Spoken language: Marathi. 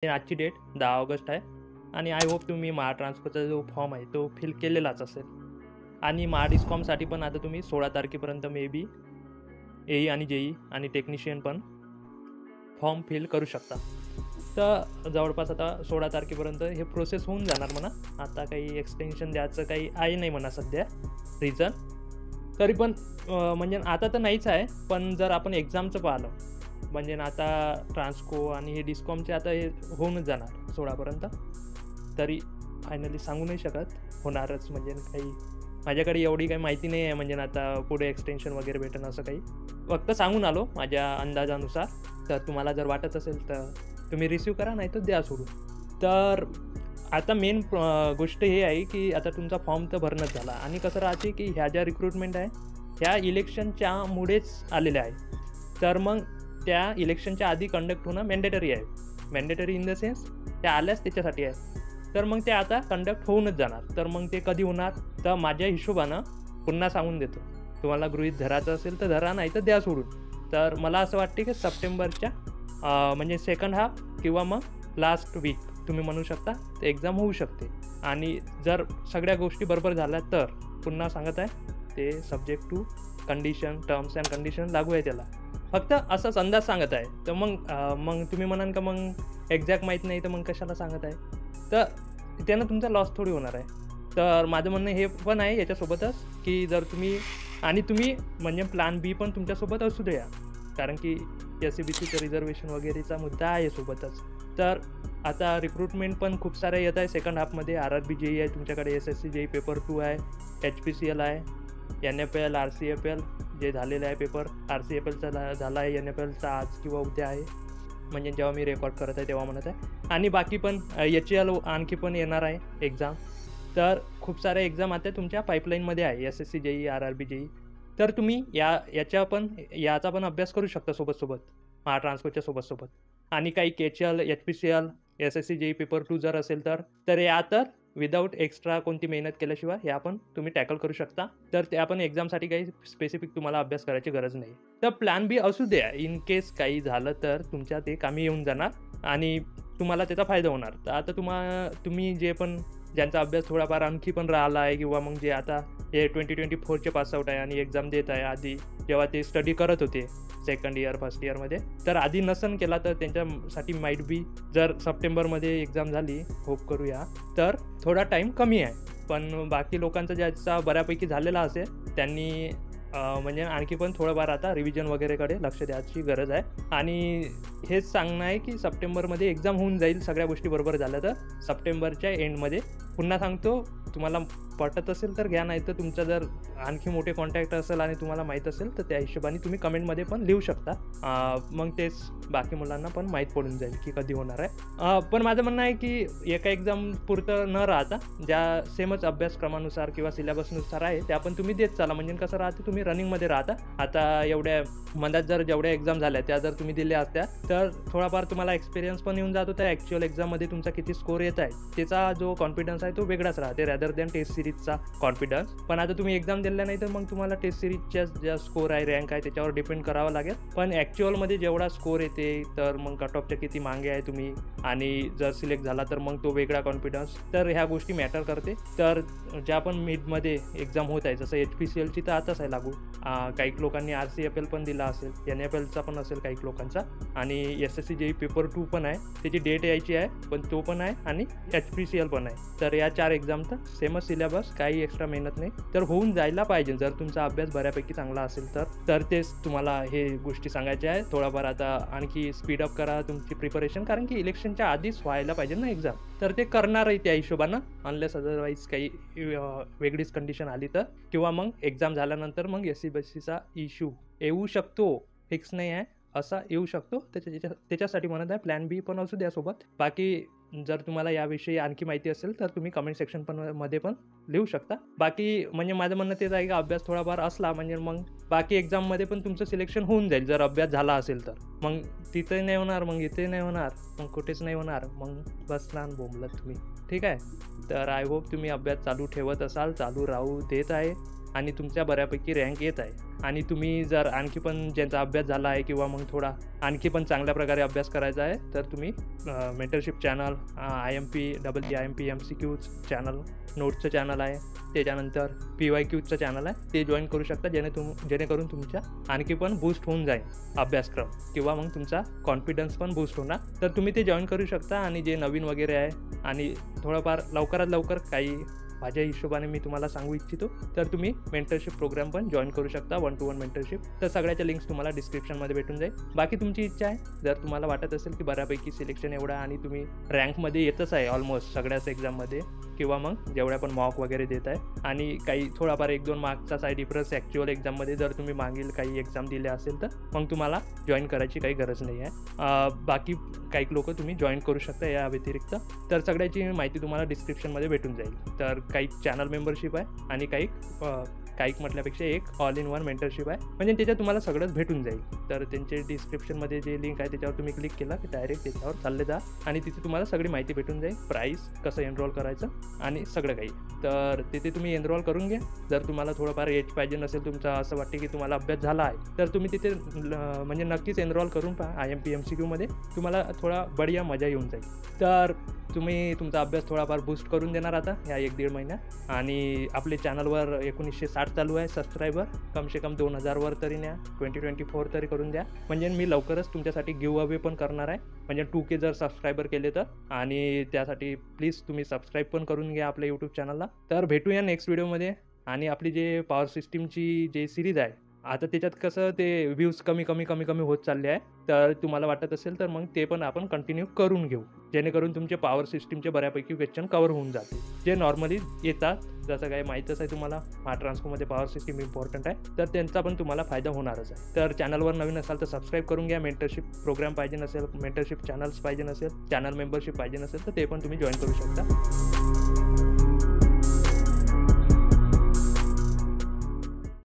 आजची डेट 10 ऑगस्ट आहे आणि आय होप तुम्ही महाट्रान्सफरचा जो फॉर्म आहे तो फिल केलेलाच असेल आणि महाडिस्कॉमसाठी पण आता तुम्ही 16 तारखेपर्यंत मे बी ए आणि जेई आणि टेक्निशियन पण फॉर्म फिल करू शकता. तर जवळपास आता 16 तारखेपर्यंत हे प्रोसेस होऊन जाणार म्हणा. आता काही एक्सटेन्शन द्यायचं काही आहे नाही म्हणा सध्या रिझन. तरी पण म्हणजे आता तर नाहीच आहे, पण जर आपण एक्झामचं पाहिलं म्हणजे आता ट्रान्सको आणि हे डिस्कॉमचे आता हे होऊनच जाणार 16पर्यंत. तरी फायनली सांगू नाही शकत होणारच, म्हणजे काही माझ्याकडे एवढी काही माहिती नाही आहे म्हणजे आता पुढे एक्सटेन्शन वगैरे भेटेन असं काही. फक्त सांगून आलो माझ्या अंदाजानुसार. तर तुम्हाला जर वाटत असेल तर तुम्ही रिसीव करा, नाही तर द्या सोडून. तर आता मेन गोष्ट हे आहे की आता तुमचा फॉर्म तर भरणंच झाला आणि कसं राहते की ह्या ज्या रिक्रुटमेंट आहे ह्या इलेक्शनच्या मुळेच आलेल्या आहे. तर मग त्या इलेक्शनच्या आधी कंडक्ट होणं मॅन्डेटरी आहे. मॅन्डेटरी इन द सेन्स त्या आल्याच त्याच्यासाठी आहे. तर मग ते आता कंडक्ट होऊनच जाणार. तर मग ते कधी होणार, तर माझ्या हिशोबानं पुन्हा सांगून देतो, तुम्हाला गृहीत धरायचं असेल तर धरा, नाही तर द्या सोडून. तर मला असं वाटते की सप्टेंबरच्या म्हणजे सेकंड हाफ किंवा मग लास्ट वीक तुम्ही म्हणू शकता ते एक्झाम होऊ शकते. आणि जर सगळ्या गोष्टी बरोबर झाल्या तर पुन्हा सांगत आहे ते subject to condition, terms and condition लागू आहे त्याला. फक्त असाच अंदाज सांगत आहे. तर मग तुम्ही म्हणाल का मग एक्झॅक्ट माहीत नाही तर मग कशाला सांगत आहे, तर त्यानं तुमचा लॉस थोडी होणार आहे. तर माझं म्हणणं हे पण आहे याच्यासोबतच की जर तुम्ही म्हणजे प्लॅन बी पण तुमच्यासोबत असू द्या, कारण की SCBCचं रिझर्वेशन वगैरेचा मुद्दा आहे सोबतच. तर आता रिक्रुटमेंट पण खूप सारे येत आहे सेकंड हाफमध्ये. RRB JEE आहे तुमच्याकडे, SSC JEE पेपर 2 आहे, HPCL आहे, NFL, RCFL जे झालेलं आहे पेपर. RCFLचा झाला आहे, NFLचा आज किंवा उद्या आहे, म्हणजे जेव्हा मी रेकॉर्ड करत आहे तेव्हा म्हणत आहे. आणि बाकी पण HL आणखी पण येणार आहे एक्झाम. तर खूप साऱ्या एक्झाम आता तुमच्या पाईपलाईनमध्ये आहे, SSC JEE, RRB JEE. तर तुम्ही याचा पण अभ्यास करू शकता सोबत महाट्रान्सफरच्या सोबत. आणि काही KCL, HPCL, SSC JEE paper 2 जर असेल तर या तर विदाऊट एक्स्ट्रा कोणती मेहनत केल्याशिवाय ह्या पण तुम्ही टॅकल करू शकता. तर त्या पण एक्झामसाठी काही स्पेसिफिक तुम्हाला अभ्यास करायची गरज नाही. तर प्लॅन बी असू द्या, इन केस काही झालं तर तुमच्या ते कामी येऊन जाणार आणि तुम्हाला त्याचा फायदा होणार. तर आता तुम्ही जे पण ज्यांचा अभ्यास थोडाफार आणखी पण राहिला आहे किंवा मग जे आता हे 2024चे पासआउट आहे आणि एक्झाम देत आहे, आधी जेव्हा ते स्टडी करत होते सेकंड इयर फर्स्ट इयरमध्ये, तर आधी नसन केला तर त्यांच्यासाठी माईट बी जर सप्टेंबरमध्ये एक्झाम झाली, होप करूया, तर थोडा टाईम कमी आहे. पण बाकी लोकांचा ज्याचा बऱ्यापैकी झालेला असेल त्यांनी म्हणजे आणखी पण थोडंफार आता रिव्हिजन वगैरेकडे लक्ष द्यायची गरज आहे. आणि हेच सांगणं आहे की सप्टेंबरमध्ये एक्झाम होऊन जाईल सगळ्या गोष्टी बरोबर झाल्या तर. सप्टेंबरच्या एंडमध्ये पुन्हा सांगतो, तुम्हाला पटत असेल तर घ्या, नाही तर तुमचा जर आणखी मोठे कॉन्टॅक्ट असेल आणि तुम्हाला माहीत असेल तर त्या हिशोबाने तुम्ही कमेंटमध्ये पण लिहू शकता. मग तेच बाकी मुलांना पण माहीत पडून जाईल की कधी होणार आहे. पण माझं म्हणणं आहे की एका एक्झाम पुरतं न राहता ज्या सेमच अभ्यासक्रमानुसार किंवा सिलेबसनुसार आहे त्या पण तुम्ही देत चाला. म्हणजे कसं राहते, तुम्ही रनिंगमध्ये राहता. आता एवढ्या मधात जर जेवढ्या एक्झाम झाल्या त्या जर तुम्ही दिल्या असत्या तर थोडाफार तुम्हाला एक्सपिरियन्स पण येऊन जात होता. ॲक्च्युअल एक्झाममध्ये तुमचा किती स्कोर येत आहे त्याचा जो कॉन्फिडन्स आहे तो वेगळाच राहते रॅदर दॅन टेस्ट सिरीजचा कॉन्फिडन्स. पण आता तुम्ही एक्झाम दिल्या नाही तर मग तुम्हाला टेस्ट सिरीजच्या ज्या स्कोर आहे, रँक आहे त्याच्यावर डिपेंड करावं लागेल. पण ॲक्च्युअलमध्ये जेवढा स्कोर येते तर मग कट ऑफच्या किती मागे आहे तुम्ही, आणि जर सिलेक्ट झाला तर मग तो वेगळा कॉन्फिडन्स. तर ह्या गोष्टी मॅटर करते. तर ज्या पण मिडमध्ये एक्झाम होत आहे, जसं HPCLची तर आताच आहे लागू, काही लोकांनी RCFL पण दिला असेल, NFLचा पण असेल काही लोकांचा, आणि SSC JEE पेपर 2 पण आहे, त्याची डेट यायची आहे पण तो पण आहे, आणि HPCL पण आहे. तर या 4 एक्झामचा सेमच सिलेबस, काही एक्स्ट्रा मेहनत नाही, तर होऊन जायला पाहिजे जर तुमचा अभ्यास बऱ्यापैकी चांगला असेल तर तेच तुम्हाला हे गोष्टी सांगायच्या आहे. थोडाफार आता आणखी स्पीडअप करा तुमची प्रिपरेशन, कारण की इलेक्शनच्या आधीच व्हायला पाहिजे ना एक्झाम. तर ते करणारही त्या हिशोबानं, अनलेस अदरवाईज काही वेगळीच कंडिशन आली तर, किंवा मग एक्झाम झाल्यानंतर मग SCBCचा इश्यू येऊ शकतो, फिक्स नाही आहे, असा येऊ शकतो. त्याच्यासाठी म्हणत आहे प्लॅन बी पण असू द्या सोबत. बाकी जर तुम्हाला याविषयी आणखी माहिती असेल तर तुम्ही कमेंट सेक्शन मध्ये पण लिहू शकता. बाकी म्हणजे माझं म्हणणं तेच आहे की अभ्यास थोडाफार असला म्हणजे मग बाकी एक्झाममध्ये पण तुमचं सिलेक्शन होऊन जाईल जर अभ्यास झाला असेल तर. मग तिथे नाही होणार, मग इथे नाही होणार, मग कुठेच नाही होणार, मग बसणार बोंबलत तुम्ही. ठीक आहे. तर आय होप तुम्ही अभ्यास चालू ठेवत असाल, चालू राहू देत आहे. आणि तुमच्या बऱ्यापैकी रँक येत आहे. आणि तुम्ही जर आणखी पण ज्यांचा अभ्यास झाला आहे किंवा मग थोडा आणखी पण चांगल्या प्रकारे अभ्यास करायचा आहे, तर तुम्ही मेंटरशिप चॅनल, IMP, IMP, MCQज चॅनल, नोट्सचं चॅनल आहे, त्याच्यानंतर PYQचं चॅनल आहे, ते जॉईन करू शकता, जेणेकरून तुमच्या आणखी पण बूस्ट होऊन जाईल अभ्यासक्रम किंवा मग तुमचा कॉन्फिडन्स पण बूस्ट होणार. तर तुम्ही ते जॉईन करू शकता. आणि जे नवीन वगैरे आहे आणि थोडंफार लवकरात लवकर काही माझ्या हिशोबाने मी तुम्हाला सांगू इच्छितो, तर तुम्ही मेंटरशिप प्रोग्राम पण जॉईन करू शकता, 1-to-1 मेंटरशिप. तर सगळ्याच्या लिंक्स तुम्हाला डिस्क्रिप्शनमध्ये भेटून जाईल. बाकी तुमची इच्छा आहे, जर तुम्हाला वाटत असेल की बऱ्यापैकी सिलेक्शन एवढं आणि तुम्ही रँकमध्ये येतच आहे ऑलमोस्ट सगळ्याच एक्झाममध्ये, किंवा मग जेवढ्या पण मॉक वगैरे देत आहे आणि काही थोडाफार 1-2 मार्क्सचा साईड डिफरन्स ॲक्च्युअल एक्झाममध्ये जर तुम्ही मागील काही एक्झाम दिल्या असेल, तर मग तुम्हाला जॉईन करायची काही गरज नाही आहे. बाकी काही लोक तुम्ही जॉईन करू शकता या व्यतिरिक्त. तर सगळ्याची माहिती तुम्हाला डिस्क्रिप्शनमध्ये भेटून जाईल. तर काही चॅनल मेंबरशिप आहे आणि काही म्हटल्यापेक्षा एक ऑल इन वन मेंटरशिप आहे, म्हणजे त्याच्यात तुम्हाला सगळंच भेटून जाईल. तर त्यांचे डिस्क्रिप्शनमध्ये जे लिंक आहे त्याच्यावर तुम्ही क्लिक केला की डायरेक्ट त्याच्यावर चालले जा आणि तिथे तुम्हाला सगळी माहिती भेटून जाईल, प्राईस, कसं एनरोल करायचं आणि सगळं काही. तर तिथे तुम्ही एनरोल करून घ्या. जर तुम्हाला थोडंफार एज पाहिजे नसेल, तुमचा असं वाटते की तुम्हाला अभ्यास झाला आहे, तर तुम्ही तिथे म्हणजे नक्कीच एनरोल करून पहा. IMP MCQमध्ये तुम्हाला थोडा बढिया मजा येऊन जाईल. तर तुम्ही तुमचा अभ्यास थोडाफार बूस्ट करून देणार आता ह्या 1-1.5 महिन्यात. आणि आपले चॅनलवर 1960 चालू आहे सबस्क्रायबर, कमसे कम 2000 तरी न्या, 2024 तरी करून द्या. म्हणजे मी लवकरच तुमच्यासाठी गिव्ह अवे पण करणार आहे, म्हणजे 2K जर सबस्क्रायबर केले तर. आणि त्यासाठी प्लीज तुम्ही सबस्क्राईब पण करून घ्या आपल्या यूट्यूब चॅनलला. तर भेटूया नेक्स्ट व्हिडिओमध्ये. आणि आपली जे पॉवर सिस्टीमची जे सिरीज आहे, आता त्याच्यात कसं ते व्ह्यूज कमी होत चालले आहे, तर तुम्हाला वाटत असेल तर मग ते पण आपण कंटिन्यू करून घेऊ, जेणेकरून तुमचे पॉवर सिस्टीमचे बऱ्यापैकी क्वेश्चन कवर होऊन जाते, जे नॉर्मली येतात. जसं काय माहीतच आहे तुम्हाला, ट्रान्सफॉर्ममध्ये पॉवर सिस्टीम इम्पॉर्टंट आहे, तर त्यांचा पण तुम्हाला फायदा होणारच आहे. तर चॅनलवर नवीन असाल तर सबस्क्राईब करून घ्या. मेंटरशिप प्रोग्राम पाहिजे नसेल, मेंटरशिप चॅनल्स पाहिजे नसेल, चॅनल मेंबरशिप पाहिजे नसेल, तर ते पण तुम्ही जॉईन करू शकता.